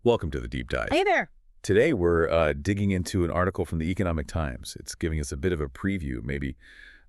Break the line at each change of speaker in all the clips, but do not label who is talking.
Welcome to the Deep Dive.
Hey there.
Today we're digging into an article from the Economic Times. It's giving us a bit of a preview, maybe,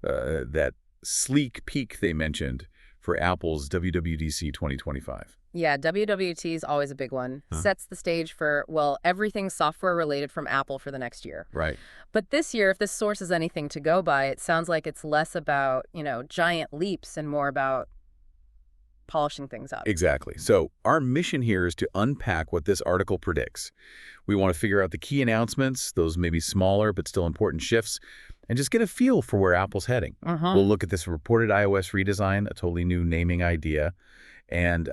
that sleek peek they mentioned for Apple's WWDC 2025.
Yeah, WWDC is always a big one.
Huh?
Sets the stage for, well, everything software related from Apple for the next year.
Right.
But this year, if this source is anything to go by, it sounds like it's less about, giant leaps and more about polishing things up.
Exactly. So our mission here is to unpack what this article predicts. We want to figure out the key announcements, those maybe smaller but still important shifts, and just get a feel for where Apple's heading. We'll look at this reported iOS redesign, a totally new naming idea, and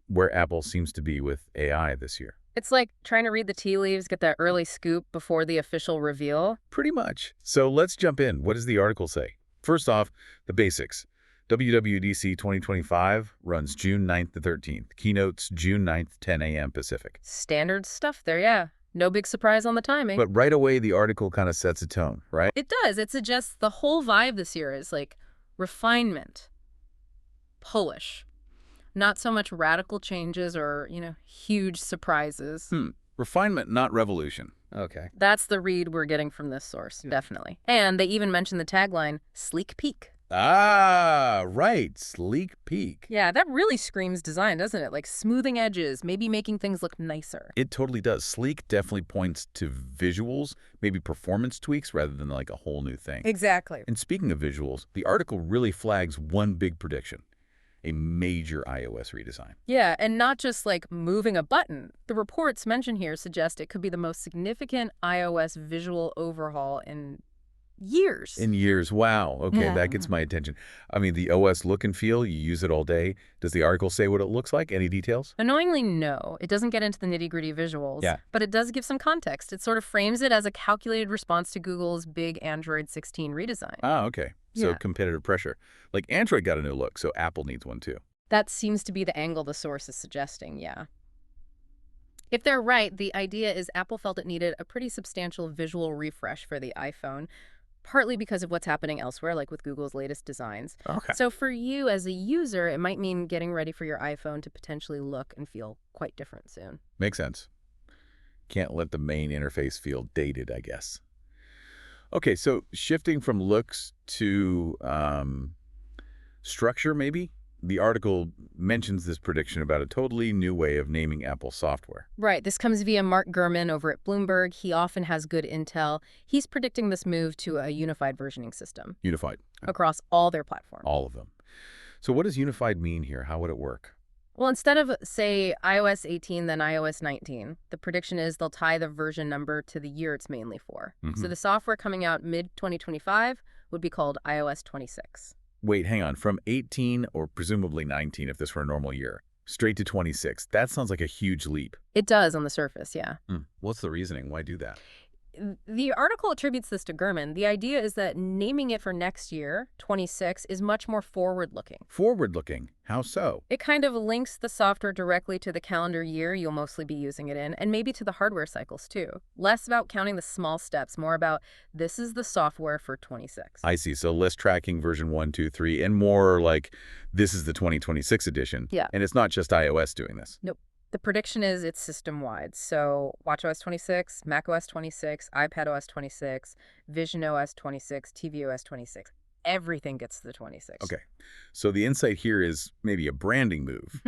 where Apple seems to be with AI this year.
It's like trying to read the tea leaves, get that early scoop before the official reveal.
Pretty much. So let's jump in. What does the article say? First off, the basics. WWDC 2025 runs June 9th to 13th. Keynotes June 9th, 10 a.m. Pacific.
Standard stuff there, yeah. No big surprise on the timing.
But right away, the article kind of sets a tone, right?
It does. It suggests the whole vibe this year is like refinement, polish. Not so much radical changes or, huge surprises.
Refinement, not revolution. Okay.
That's the read we're getting from this source, definitely. And they even mention the tagline, sleek peek.
Ah, right. Sleek peek.
Yeah, that really screams design, doesn't it? Like smoothing edges, maybe making things look nicer.
It totally does. Sleek definitely points to visuals, maybe performance tweaks rather than like a whole new thing.
Exactly.
And speaking of visuals, the article really flags one big prediction. A major iOS redesign.
Yeah, and not just like moving a button. The reports mentioned here suggest it could be the most significant iOS visual overhaul in years.
In years. Wow. Okay,
Yeah.
that gets my attention. I mean, the OS look and feel, you use it all day. Does the article say what it looks like? Any details?
Annoyingly, no. It doesn't get into the nitty-gritty visuals,
Yeah.
but it does give some context. It sort of frames it as a calculated response to Google's big Android 16 redesign.
Ah, okay. So
Yeah.
competitive pressure. Like Android got a new look, so Apple needs one too.
That seems to be the angle the source is suggesting, yeah. If they're right, the idea is Apple felt it needed a pretty substantial visual refresh for the iPhone, partly because of what's happening elsewhere, like with Google's latest designs.
Okay.
So for you as a user, it might mean getting ready for your iPhone to potentially look and feel quite different soon.
Makes sense. Can't let the main interface feel dated, I guess. Okay, so shifting from looks to structure, maybe? The article mentions this prediction about a totally new way of naming Apple software.
Right. This comes via Mark Gurman over at Bloomberg. He often has good intel. He's predicting this move to a unified versioning system
Unified.
across all their platforms.
All of them. So what does unified mean here? How would it work?
Well, instead of, say, iOS 18, then iOS 19, the prediction is they'll tie the version number to the year it's mainly for. So the software coming out mid-2025 would be called iOS 26.
Wait, hang on. From 18, or presumably 19 if this were a normal year, straight to 26. That sounds like a huge leap.
It does on the surface, yeah.
What's the reasoning? Why do that?
The article attributes this to Gurman. The idea is that naming it for next year, 26, is much more forward-looking.
Forward-looking. How so?
It kind of links the software directly to the calendar year you'll mostly be using it in, and maybe to the hardware cycles, too. Less about counting the small steps, more about this is the software for 26.
I see. So less tracking version 1, 2, 3, and more like this is the 2026 edition.
Yeah.
And it's not just iOS doing this.
Nope. The prediction is it's system-wide. So watchOS 26, macOS 26, iPadOS 26, visionOS 26, tvOS 26. Everything gets to the 26.
Okay. So the insight here is maybe a branding move,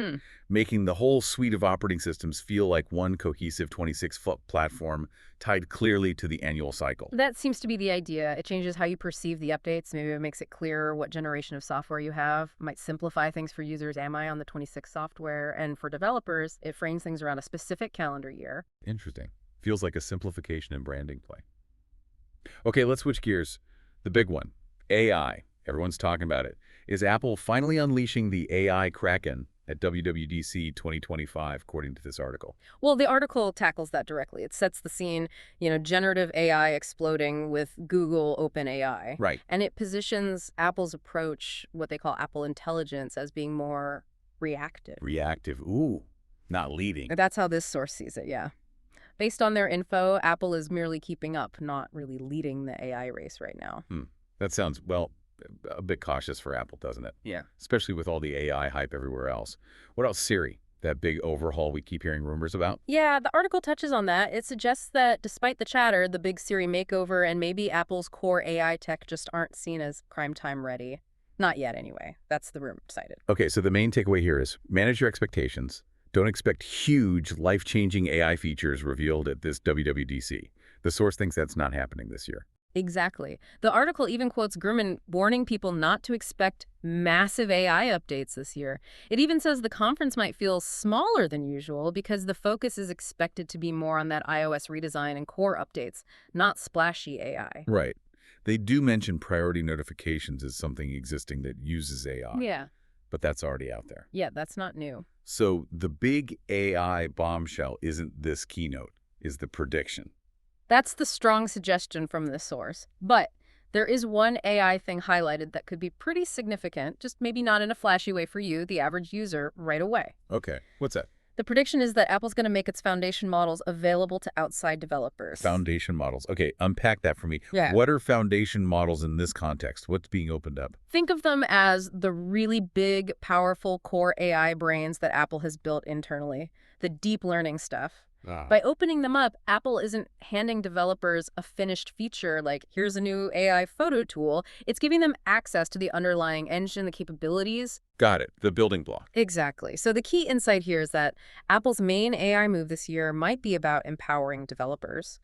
making the whole suite of operating systems feel like one cohesive 26-foot platform tied clearly to the annual cycle.
That seems to be the idea. It changes how you perceive the updates. Maybe it makes it clearer what generation of software you have. It might simplify things for users. Am I on the 26 software? And for developers, it frames things around a specific calendar year.
Interesting. Feels like a simplification and branding play. Okay, let's switch gears. The big one. AI. Everyone's talking about it. Is Apple finally unleashing the AI Kraken at WWDC 2025, according to this article?
Well, the article tackles that directly. It sets the scene, generative AI exploding with Google OpenAI.
Right.
And it positions Apple's approach, what they call Apple Intelligence, as being more reactive.
Reactive. Ooh, not leading.
That's how this source sees it, yeah. Based on their info, Apple is merely keeping up, not really leading the AI race right now.
That sounds, well, a bit cautious for Apple, doesn't it?
Yeah.
Especially with all the AI hype everywhere else. What about Siri? That big overhaul we keep hearing rumors about?
Yeah, the article touches on that. It suggests that despite the chatter, the big Siri makeover and maybe Apple's core AI tech just aren't seen as prime time ready. Not yet, anyway. That's the rumor cited.
Okay, so the main takeaway here is manage your expectations. Don't expect huge, life-changing AI features revealed at this WWDC. The source thinks that's not happening this year.
Exactly. The article even quotes Gurman warning people not to expect massive AI updates this year. It even says the conference might feel smaller than usual because the focus is expected to be more on that iOS redesign and core updates, not splashy AI.
Right. They do mention priority notifications as something existing that uses AI.
Yeah.
But that's already out there.
Yeah, that's not new.
So the big AI bombshell isn't this keynote, is the prediction.
That's the strong suggestion from this source. But there is one AI thing highlighted that could be pretty significant, just maybe not in a flashy way for you, the average user, right away.
Okay, what's that?
The prediction is that Apple's going to make its foundation models available to outside developers.
Foundation models. Okay, unpack that for me.
Yeah.
What are foundation models in this context? What's being opened up?
Think of them as the really big, powerful core AI brains that Apple has built internally, the deep learning stuff. By opening them up, Apple isn't handing developers a finished feature like, here's a new AI photo tool. It's giving them access to the underlying engine, the capabilities.
Got it. The building block.
Exactly. So the key insight here is that Apple's main AI move this year might be about empowering developers.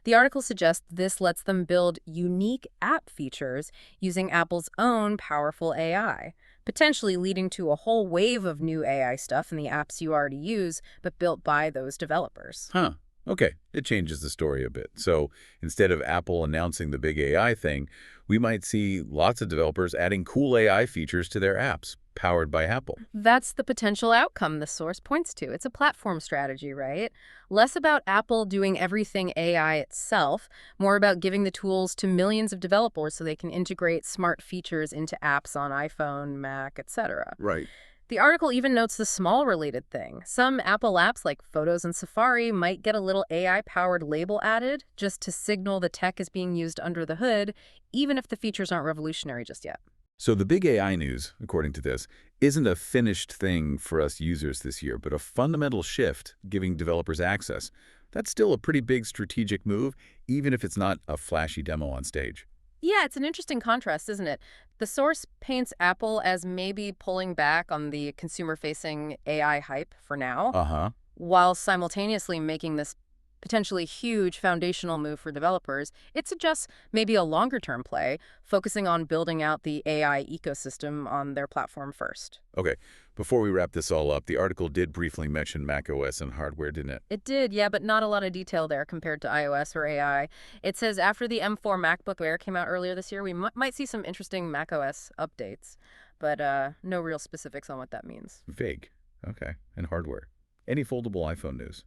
The article suggests this lets them build unique app features using Apple's own powerful AI, potentially leading to a whole wave of new AI stuff in the apps you already use, but built by those developers.
Huh. Okay, it changes the story a bit. So instead of Apple announcing the big AI thing, we might see lots of developers adding cool AI features to their apps, powered by Apple.
That's the potential outcome the source points to. It's a platform strategy, right? Less about Apple doing everything AI itself, more about giving the tools to millions of developers so they can integrate smart features into apps on iPhone, Mac, etc.
Right.
The article even notes the small related thing. Some Apple apps like Photos and Safari might get a little AI-powered label added just to signal the tech is being used under the hood, even if the features aren't revolutionary just yet.
So the big AI news, according to this, isn't a finished thing for us users this year, but a fundamental shift giving developers access. That's still a pretty big strategic move, even if it's not a flashy demo on stage.
Yeah, it's an interesting contrast, isn't it? The source paints Apple as maybe pulling back on the consumer-facing AI hype for now, while simultaneously making this potentially huge foundational move for developers. It suggests maybe a longer-term play, focusing on building out the AI ecosystem on their platform first.
Okay, before we wrap this all up, the article did briefly mention macOS and hardware, didn't it?
It did, yeah, but not a lot of detail there compared to iOS or AI. It says after the M4 MacBook Air came out earlier this year, we might see some interesting macOS updates, but no real specifics on what that means.
Vague. Okay, and hardware. Any foldable iPhone news?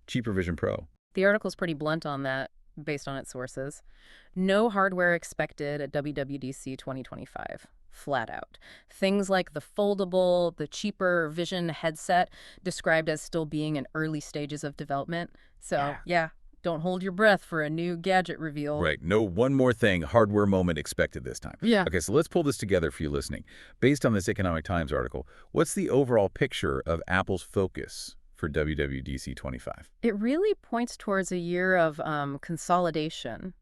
Cheaper Vision Pro.
The article's pretty blunt on that, based on its sources. No hardware expected at WWDC 2025. Flat out. Things like the foldable, the cheaper Vision headset, described as still being in early stages of development. So, yeah, don't hold your breath for a new gadget reveal.
Right. No one more thing, hardware moment expected this time.
Yeah.
Okay, so let's pull this together for you listening. Based on this Economic Times article, what's the overall picture of Apple's focus for WWDC 25?
It really points towards a year of consolidation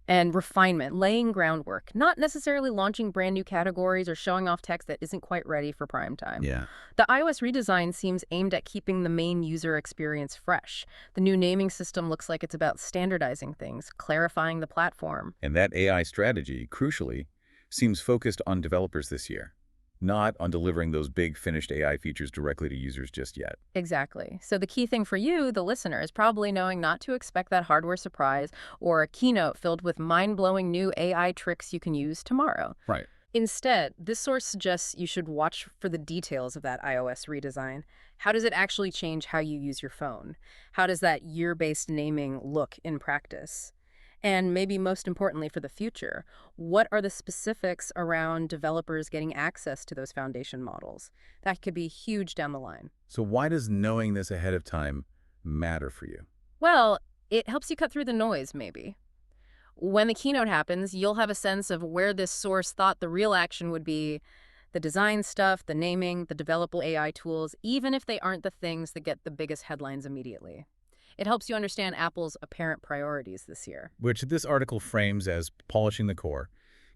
and refinement, laying groundwork, not necessarily launching brand new categories or showing off tech that isn't quite ready for prime time.
Yeah.
The iOS redesign seems aimed at keeping the main user experience fresh. The new naming system looks like it's about standardizing things, clarifying the platform.
And that AI strategy, crucially, seems focused on developers this year, not on delivering those big finished AI features directly to users just yet.
Exactly. So the key thing for you, the listener, is probably knowing not to expect that hardware surprise or a keynote filled with mind-blowing new AI tricks you can use tomorrow.
Right.
Instead, this source suggests you should watch for the details of that iOS redesign. How does it actually change how you use your phone? How does that year-based naming look in practice? And maybe most importantly for the future, what are the specifics around developers getting access to those foundation models? That could be huge down the line.
So why does knowing this ahead of time matter for you?
Well, it helps you cut through the noise, maybe. When the keynote happens, you'll have a sense of where this source thought the real action would be, The design stuff, the naming, the developable AI tools, even if they aren't the things that get the biggest headlines immediately. It helps you understand Apple's apparent priorities this year.
Which this article frames as polishing the core,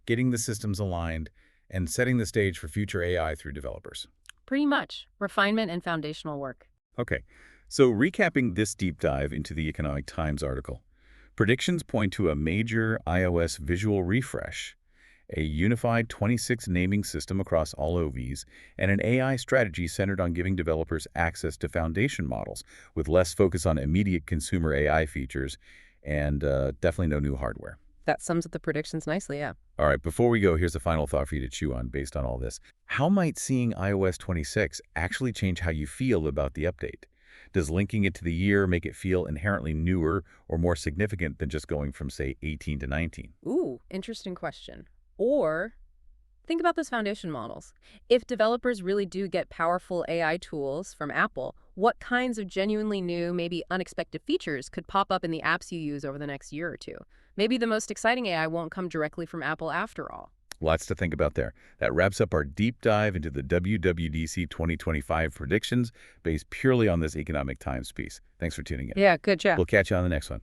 getting the systems aligned, and setting the stage for future AI through developers.
Pretty much. Refinement and foundational work.
Okay, so recapping this deep dive into the Economic Times article, predictions point to a major iOS visual refresh, a unified 26 naming system across all OVs, and an AI strategy centered on giving developers access to foundation models with less focus on immediate consumer AI features and definitely no new hardware.
That sums up the predictions nicely, yeah.
All right, before we go, here's a final thought for you to chew on based on all this. How might seeing iOS 26 actually change how you feel about the update? Does linking it to the year make it feel inherently newer or more significant than just going from, say, 18 to 19?
Ooh, interesting question. Or think about those foundation models. If developers really do get powerful AI tools from Apple, what kinds of genuinely new, maybe unexpected features could pop up in the apps you use over the next year or two? Maybe the most exciting AI won't come directly from Apple after all.
Lots to think about there. That wraps up our deep dive into the WWDC 2025 predictions based purely on this Economic Times piece. Thanks for tuning in.
Yeah, good job.
We'll catch you on the next one.